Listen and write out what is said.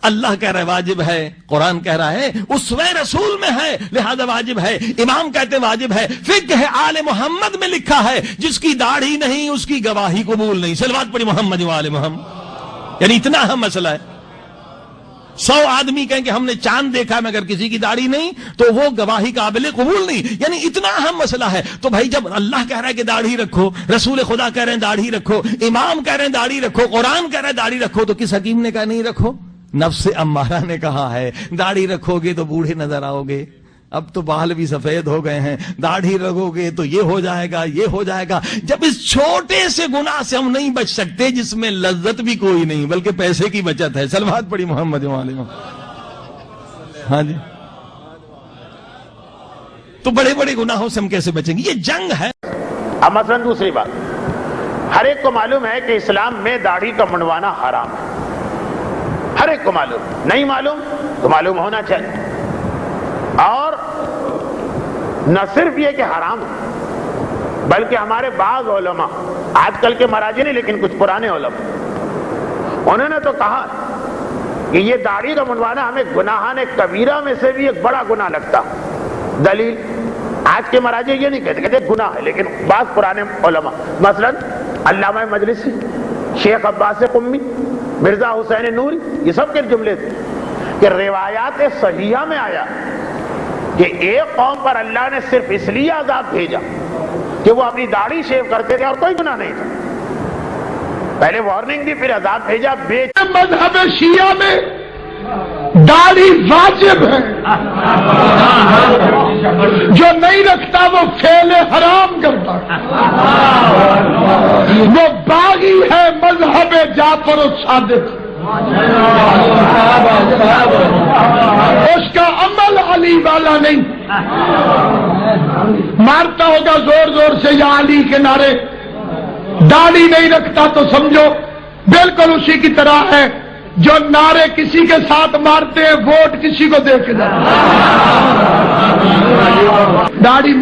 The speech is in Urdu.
اللہ کہہ رہا ہے واجب ہے، قرآن کہہ رہا ہے اسوہ رسول میں ہے لہذا واجب ہے، امام کہتے ہیں واجب ہے، فقہ ہے آل محمد میں لکھا ہے جس کی داڑھی نہیں اس کی گواہی قبول نہیں۔ صلوات پڑھی محمد و آل محمد۔ یعنی اتنا اہم مسئلہ ہے۔ 100 آدمی کہیں کہ ہم نے چاند دیکھا مگر کسی کی داڑھی نہیں تو وہ گواہی قابل قبول نہیں، یعنی اتنا اہم مسئلہ ہے۔ تو بھائی جب اللہ کہہ رہا ہے کہ داڑھی رکھو، رسول خدا کہہ رہے ہیں داڑھی رکھو، امام کہہ رہے ہیں داڑھی رکھو، قرآن کہہ رہا ہے داڑھی رکھو، تو کس حکیم نے کہا نہیں رکھو؟ نفس امارہ نے کہا ہے داڑھی رکھو گے تو بوڑھے نظر آؤ گے، اب تو بال بھی سفید ہو گئے ہیں، داڑھی رکھو گے تو یہ ہو جائے گا یہ ہو جائے گا۔ جب اس چھوٹے سے گناہ سے ہم نہیں بچ سکتے جس میں لذت بھی کوئی نہیں بلکہ پیسے کی بچت ہے، صلوات پڑھی محمد علیہ۔ ہاں جی، تو بڑے بڑے گناہوں سے ہم کیسے بچیں گے؟ یہ جنگ ہے۔ اب مثلا دوسری بات، ہر ایک کو معلوم ہے کہ اسلام میں داڑھی کا منڈوانا حرام ہے، ہر ایک کو معلوم، نہیں معلوم تو معلوم ہونا چاہیے۔ اور نہ صرف یہ کہ حرام ہے بلکہ ہمارے بعض علماء، آج کل کے مراجع نہیں لیکن کچھ پرانے علماء، انہوں نے تو کہا کہ یہ داڑھی کا منڈوانا ہمیں گناہان کبیرہ میں سے بھی ایک بڑا گناہ لگتا۔ دلیل، آج کے مراجع یہ نہیں کہتے، کہتے گناہ ہے، لیکن بعض پرانے علماء مثلا علامہ مجلسی، شیخ عباس قمی، مرزا حسین نوری، یہ سب کے جملے تھے کہ روایات صحیحہ میں آیا کہ ایک قوم پر اللہ نے صرف اس لیے عذاب بھیجا کہ وہ اپنی داڑھی شیو کرتے تھے اور کوئی گناہ نہیں تھا، پہلے وارننگ دی پھر عذاب بھیجا۔ مذہب شیعہ میں داڑھی واجب ہے، جو نہیں رکھتا وہ فعل حرام کرتا، وہ باغی ہے مذہب جعفر الصادق، اس کا عمل علی والا نہیں، مارتا ہوگا زور زور سے یا علی کے نعرے، داڑھی نہیں رکھتا تو سمجھو بالکل اسی کی طرح ہے جو نعرے کسی کے ساتھ مارتے ہیں، ووٹ کسی کو دے کے جاتے ہیں۔ داڑھی